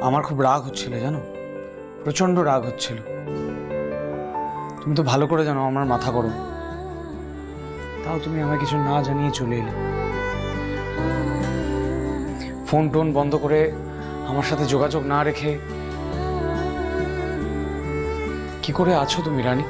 আমার খুব রাগ হচ্ছিল জানো, প্রচন্ড রাগ হচ্ছিল। তুমি তো ভালো করে জানো আমার মাথা গরম, তাও তুমি আমায় কিছু না জানিয়ে চলে এলে। ফোন টোন বন্ধ করে আমার সাথে যোগাযোগ না রেখে কি করে আছো তুমি রানী?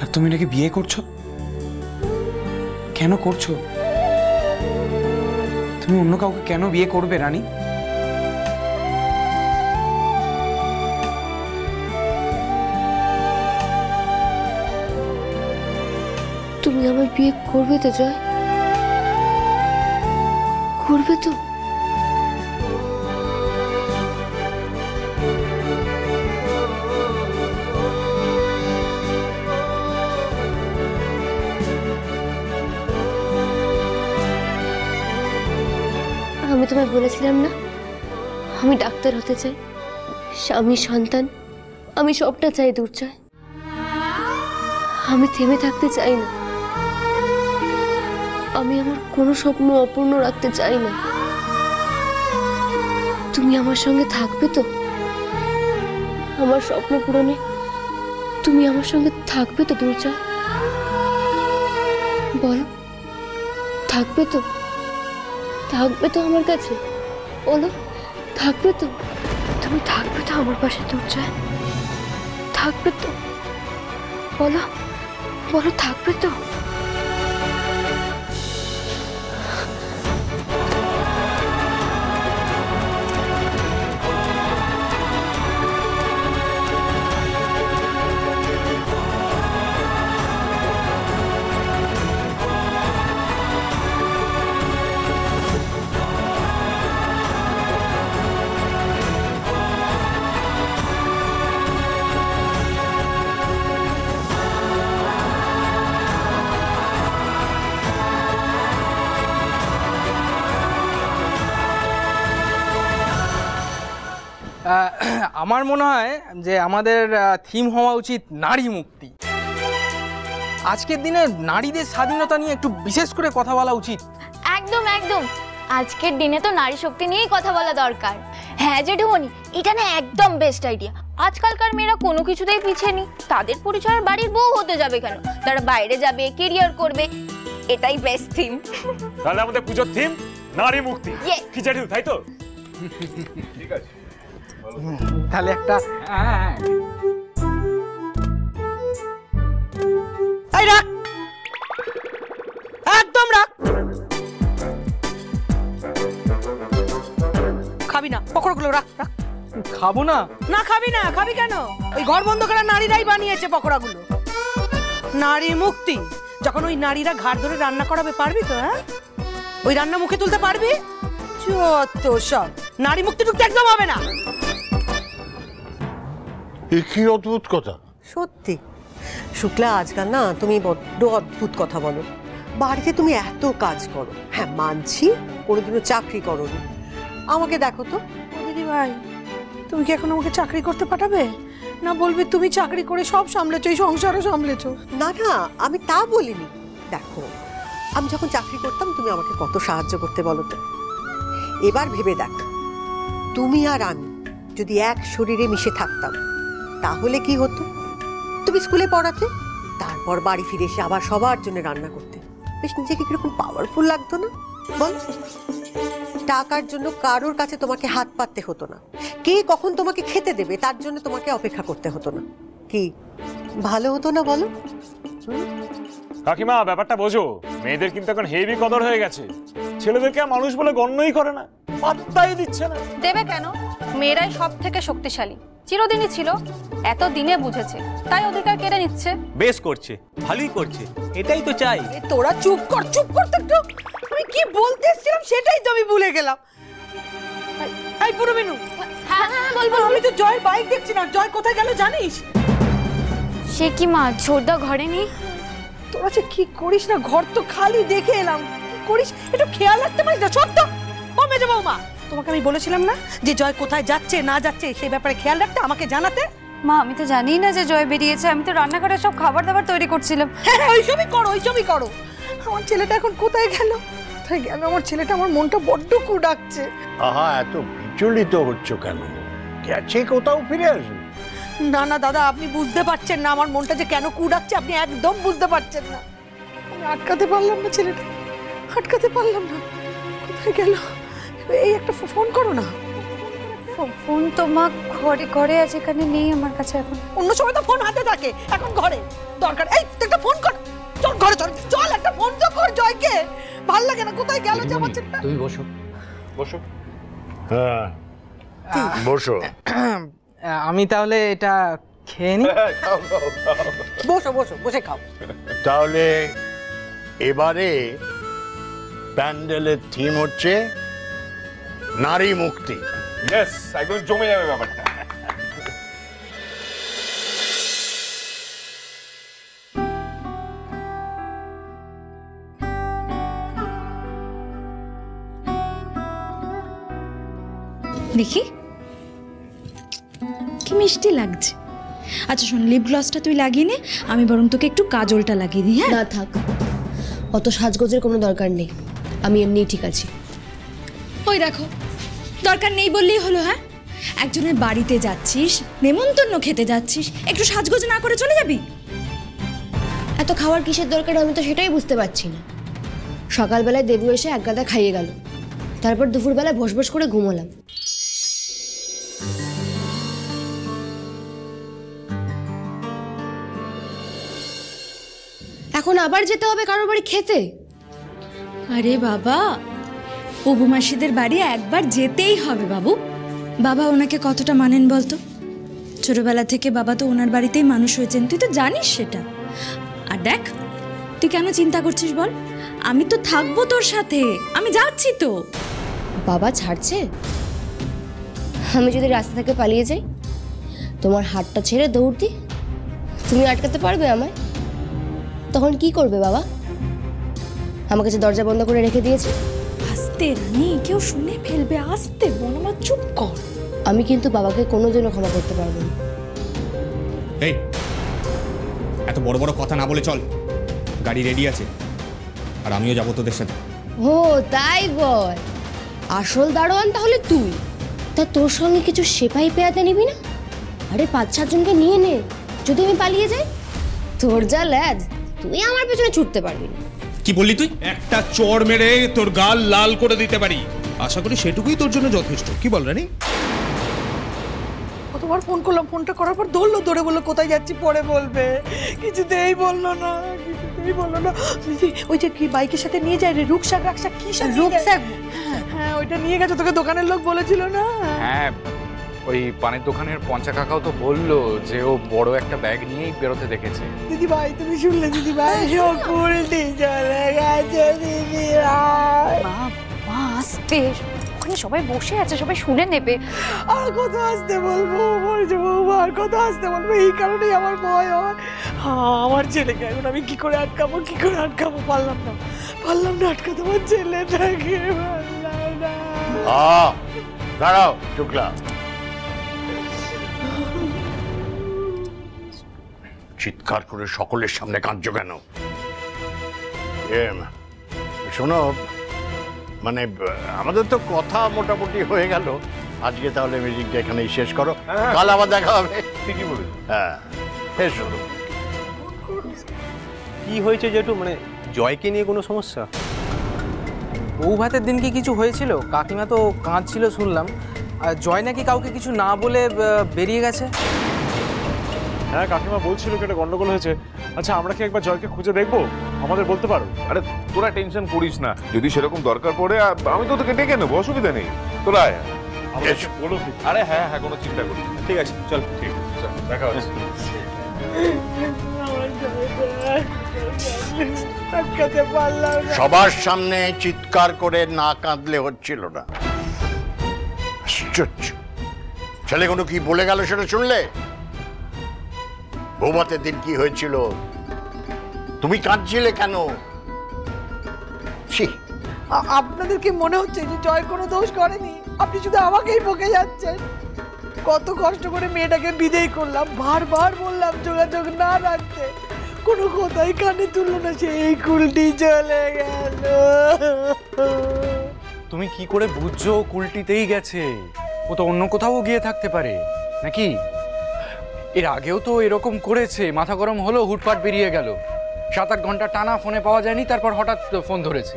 আর তুমি নাকি বিয়ে করছো, কেন করছো? তুমি অন্য কাউকে কেন বিয়ে করবে রানী? তুমি আমার বিয়ে করবে তো জয়? করবে তো? আমি তোমায় বলেছিলাম না আমি ডাক্তার হতে চাই, স্বামী সন্তান আমি সবটা চাই দুর্জয়। আমি থেমে থাকতে চাই না, আমি আমার কোনো স্বপ্ন অপূর্ণ রাখতে চাই না। তুমি আমার সঙ্গে থাকবে তো? আমার স্বপ্ন পূরণে তুমি আমার সঙ্গে থাকবে তো দুর্জয়? বলো, থাকবে তো? থাকবে তো আমার কাছে? বলো, থাকবে তো? তুমি থাকবে তো আমার পাশে দুর্জয়? থাকবে তো? বলো বলো, থাকবে তো? আমার মনে হয় যে আমাদের থিম হওয়া উচিত নারী মুক্তি। আজকের দিনে নারীদের স্বাধীনতা নিয়ে একটু বিশেষ করে কথা বলা উচিত। একদম একদম, আজকের দিনে তো নারী শক্তি নিয়েই কথা বলা দরকার। হ্যাঁ জেঠুমনি, এটা না একদম বেস্ট আইডিয়া। আজকালকার মেয়েরা কোনো কিছুতেই পিছিয়ে নেই, তাদের পরিচয় বাড়ির বউ হতে যাবে কেন? তারা বাইরে যাবে, কেরিয়ার করবে, এটাই বেস্ট থিম। তাহলে আমাদের পুজোর থিম নারী মুক্তি, কি জেঠু, তাই তো? ঠিক আছে, তাহলে একটা রাখ, একদম রাখ। খাবি না পকোড়াগুলো, রাখ রাখ। খাবো না? না খাবি না? খাবি কেন? ওই ঘর বন্ধ করা নারীরাই বানিয়েছে পকোড়াগুলো। নারী মুক্তি, যখন ওই নারীরা ঘাট ধরে রান্না করাবে, পারবি তো? হ্যাঁ, ওই রান্না মুখে তুলতে পারবি? যত সব নারী মুক্তি টুক্তি একদম হবে না। কি অদ্ভুত কথা! সত্যি শুক্লা, আজকাল না তুমি বড্ড অদ্ভুত কথা বলো। বাড়িতে তুমি এত কাজ করো, হ্যাঁ মানছি কোনোদিনও চাকরি করো নি। আমাকে দেখো তো। দিদি ভাই, তুমি কি এখন আমাকে চাকরি করতে পাঠাবে? না বলবে তুমি চাকরি করে সব সামলেছো, এই সংসারও সামলেছো? না না, আমি তা বলিনি। দেখো, আমি যখন চাকরি করতাম তুমি আমাকে কত সাহায্য করতে বলো তো। এবার ভেবে দেখো, তুমি আর আমি যদি এক শরীরে মিশে থাকতাম তাহলে কি হতো? তুমি স্কুলে পড়াতে, তারপর বাড়ি ফিরে এসে আবার সবার জন্য রান্না করতে, বেশ নিজেকে কিরকম পাওয়ারফুল লাগতো না বল? টাকার জন্য কারোর কাছে তোমাকে হাত পাততে হতো না, কে কখন তোমাকে খেতে দেবে তার জন্য তোমাকে অপেক্ষা করতে হতো না। কি ভালো হতো না বলো? কাকিমা, ব্যাপারটা বোঝো, মেয়েদের কিন্তু এখন হেভি কদর হয়ে গেছে। ছেলেদেরকে মানুষ বলে গণ্যই করে না, পাত্তাই দিচ্ছে না। দেবে কেন? মেয়েরাই সব থেকে শক্তিশালী, চিরদিনই ছিল, এত দিনে বুঝেছে, তাই অধিকার কেড়ে নিচ্ছে। বেশ করছে, ভালোই করছে, এটাই তো চাই। তোরা চুপ কর, চুপ কর তো একটু। আমি কি বলতে এসেছিলাম সেটাই তো আমি ভুলে গেলাম। এই পুরো মেনু, হ্যাঁ হ্যাঁ বলবো। আমি তো জয়ের বাইক দেখছি না, জয় কোথায় গেল জানিস? সে কি মা, ছোটদা ঘরে নেই? তোরা যে কি করিস না, ঘর তো খালি, দেখে এলাম। কি করিস একটু খেয়াল রাখতে পারিস না? সত্য ও মেজে বৌমা, তোমাকে আমি বলেছিলাম না যে জয় কোথায় যাচ্ছে না যাচ্ছে সেই ব্যাপারে খেয়াল রাখতে, আমাকে জানাতে। মা, আমি তো জানি না যে জয় বেরিয়েছে, আমি তো রান্নাঘরে সব খাবার দাবার তৈরি করছিলাম। হ্যাঁ ওইসবই করো, ওইসবই করো। আমার ছেলেটা এখন কোথায় গেল? কোথায় গেল আমার ছেলেটা? আমার মনটা বড্ড কুড়াচ্ছে। আহা, এত বিচলিত হচ্ছ কেন? গেছে কোথাও, ফিরে আসবে। না না দাদা, আপনি বুঝতে পারছেন না আমার মনটা যে কেন কুড়াচ্ছে, আপনি একদম বুঝতে পারছেন না। আমি আটকাতে পারলাম না ছেলেটা, আটকাতে পারলাম না। কোথায় গেল? এই একটা ফোন করো না। ফোন তো মা ঘরে আছে, এখানে নেই আমার কাছে এখন। অন্য সময় তো ফোন হাতে থাকে, এখন ঘরে দরকার। এই তুই একটা ফোন কর, চল ঘরে চল, চল একটা ফোন তো কর জয়কে। ভাল লাগে না, কোথায় গেল যে আমার ছেলেটা? তুমি বসো বসো। হ্যাঁ বসো। আমি তাহলে এটা খেয়ে নিই। বসো বসো, বসে খাও। তাহলে এবারে প্যান্ডেলের থিম হচ্ছে নারী মুক্তি। ইয়েস, একদম জমে যাবে ব্যাপারটা। দেখি কি মিষ্টি লাগছে। আচ্ছা শোন, লিপ গ্লসটা তুই লাগিয়ে নে, আমি বরং তোকে একটু কাজলটা লাগিয়ে দিই। হ্যাঁ না থাক, অত সাজগোজের কোনো দরকার নেই, আমি এমনিই ঠিক আছি। ওই দেখো, দরকার নেই বললেই হলো। হ্যাঁ, একজনের বাড়িতে যাচ্ছিস, নেমন্তন্ন খেতে যাচ্ছিস, একটু সাজগোজ না করে চলে যাবি? এত খাওয়ার কিসের দরকার আমি তো সেটাই বুঝতে পারছি না। সকালবেলায় দেবু এসে এক গাদা খাইয়ে গেল, তারপর দুপুরবেলায় ভোস ভোস করে ঘুমোলাম। এখন আবার যেতে হবে কারোর বাড়ি খেতে? আরে বাবা, অবু মাসিদের বাড়ি একবার যেতেই হবে বাবু। বাবা ওনাকে কতটা মানেন বলতো? ছোটবেলা থেকে বাবা তো ওনার বাড়িতেই মানুষ হয়েছেন, তুই তো জানিস সেটা। আর দেখ, তুই কেন চিন্তা করছিস বল? আমি তো থাকবো তোর সাথে, আমি যাচ্ছি তো। বাবা ছাড়ছে? আমি যদি রাস্তা থেকে পালিয়ে যাই, তোমার হাতটা ছেড়ে দৌড় দিই, তুমি আটকাতে পারবে আমায়? তখন কি করবে বাবা? আমাকে যে দরজা বন্ধ করে রেখে দিয়েছে। আস্তে রানী, কেউ শুনে ফেলবে, আস্তে বল, আমার চুপ কর। আমি কিন্তু বাবাকে কোনোদিনও ক্ষমা করতে পারবো না। এই এত বড় বড় কথা না বলে চল, গাড়ি রেডি আছে আর আমিও যাবো তোদের সাথে। ও তাই বল, আসল দারোয়ান তাহলে তুই? তা তোর সঙ্গে কিছু সেপাই পেয়াতে নিবি না? আরে 5-7 জনকে নিয়ে নে, যদি আমি পালিয়ে যাই। তোর যা ল্যাজ, তুই আমার পেছনে ছুটতে পারবি না। কি বললি তুই? একটা চড় মেরে তোর গাল লাল করে দিতে পারি, আশা করি সেটুকুই তোর জন্য যথেষ্ট। কি বল রানী? কতবার ফোন করলাম, ফোনটা করার পর ধরলো, ধরে বললো কোথায় যাচ্ছি পরে বলবে, কিছুতেই বললো না, কিছুতেই বললো না। ওই যে কি বাইকের সাথে নিয়ে যায় রে, রুকসাক রাকসাক কি সাথে, রুকসাক? হ্যাঁ ওইটা নিয়ে গেছে, তোকে দোকানের লোক বলেছিল না? হ্যাঁ, ওই পানের দোকানের পঞ্চা কাকাও তো বললো যে ও বড় একটা ব্যাগ নিয়েই বেরোতে দেখেছে। দিদি ভাই তুমি শুনলে? দিদি ভাই উল্টি চলে গেছে দিদি ভাই। মা আস্তে, ওখানে সবাই বসে আছে, সবাই শুনে নেবে। আর কত আসতে বলবো, বলছে বৌমা আর কত আসতে বলবো, এই কারণেই আমার ভয় হয়। আমার ছেলেকে এখন আমি কি করে আটকাবো, কি করে আটকাবো? পারলাম না আটকাতে, আমার ছেলেটাকে পারলাম না। দাঁড়াও শুক্লা, চিৎকার করে সকলের সামনে কাঁদছো কেন? শোনো, মানে আমাদের তো কথা মোটামুটি হয়ে গেল, আজকে তাহলে মিউজিকটা এখানেই শেষ করো, কাল আবার দেখা হবে। ঠিকই বলে। হ্যাঁ এসো। কি হয়েছে জেঠু, মানে জয়কে নিয়ে কোনো সমস্যা? বউ ভাতের দিন কি কিছু হয়েছিল? কাকিমা তো কাঁদছিল শুনলাম, আর জয় নাকি কাউকে কিছু না বলে বেরিয়ে গেছে। হ্যাঁ, কাকিমা বলছিল কি একটা গন্ডগোল হয়েছে। আচ্ছা, আমরা কি একবার জয়কে খুঁজে দেখবো? আমাদের বলতে পারো? আরে তোরা টেনশন করিস না, যদি সেরকম দরকার পড়ে আমি তো তোকে ডেকে নেবো, অসুবিধা নেই। তোরা আয়। বলো। আরে হ্যাঁ হ্যাঁ, কোনো চিন্তা করিস না। ঠিক আছে, চল। ঠিক আছে, দেখা হচ্ছে। সবার সামনে চিৎকার করে না কাঁদলে হচ্ছিল না। আশ্চর্য, ছেলেগুলো কি বলে গেল সেটা শুনলে? বৌভাতের দিন কি হয়েছিল? তুমি কাঁদছিলে কেন? আপনাদের কি মনে হচ্ছে যে জয় কোনো দোষ করেনি? আপনি শুধু আমাকেই বকে যাচ্ছেন। কত কষ্ট করে মেয়েটাকে বিদায় করলাম, বারবার বললাম যোগাযোগ না রাখতে, কোনো কথাই কানে তুললো না, সেই কুলটি চলে গেল। তুমি কি করে বুঝছো কুলটিতেই গেছে? ও তো অন্য কোথাও গিয়ে থাকতে পারে নাকি? এর আগেও তো এরকম করেছে, মাথা গরম হলো, হুটপাট বেরিয়ে গেল, 7-8 ঘন্টা টানা ফোনে পাওয়া যায়নি, তারপর হঠাৎ ফোন ধরেছে।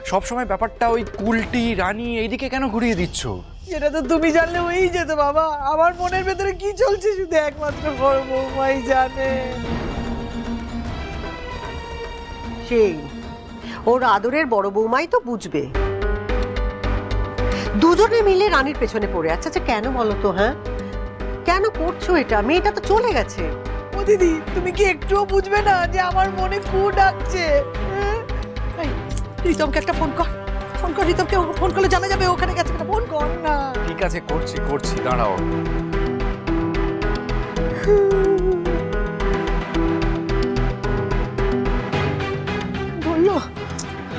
সবসময় ব্যাপারটা ওই কুলটি রানী এইদিকে কেন ঘুরিয়ে দিচ্ছ? এটা তো তুমি জানলে ওই যেত বাবা। আমার মনের ভেতরে কি চলছে শুধু একমাত্র বড় বৌমাই জানে। সেই ওর আদরের বড় বৌমাই তো বুঝবে। দুজনে মিলে রানীর পেছনে পড়ে আছে। আচ্ছা কেন বলো তো? হ্যাঁ কেন করছো এটা? মেয়েটা তো চলে গেছে। ও দিদি, তুমি কি একটুও বুঝবে না যে আমার মনে কু ডাকছে? রিতমকে একটা ফোন কর, ফোন কর রিতমকে। ফোন করলে জানা যাবে ওখানে গেছে কিনা। ফোন কর না। ঠিক আছে, করছি, দাঁড়াও। বললো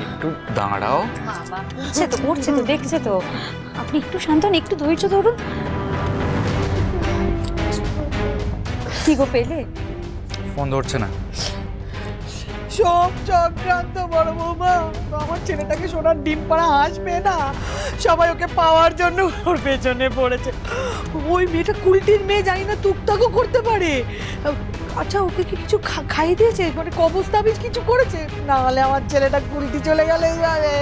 একটু দাঁড়াও। বাবা করছে তো দেখছে তো, আপনি একটু শান্ত হন, একটু ধৈর্য ধরুন। কি গো পেলে? ফোন ধরছে না। সব চক্রান্ত বড় বৌমা। আমার ছেলেটাকে সোনার ডিম পাড়া হাসবে না, সবাই ওকে পাওয়ার জন্য ওর পেছনে পড়েছে। ওই মেয়েটা কুলটির মেয়ে, জানি না টুকটাকও করতে পারে। আচ্ছা ওকে কি কিছু খাইয়ে দিয়েছে? মানে কবজ তাবিজ কিছু করেছে? না হলে আমার ছেলেটা কুলটি চলে গেলে যাবে।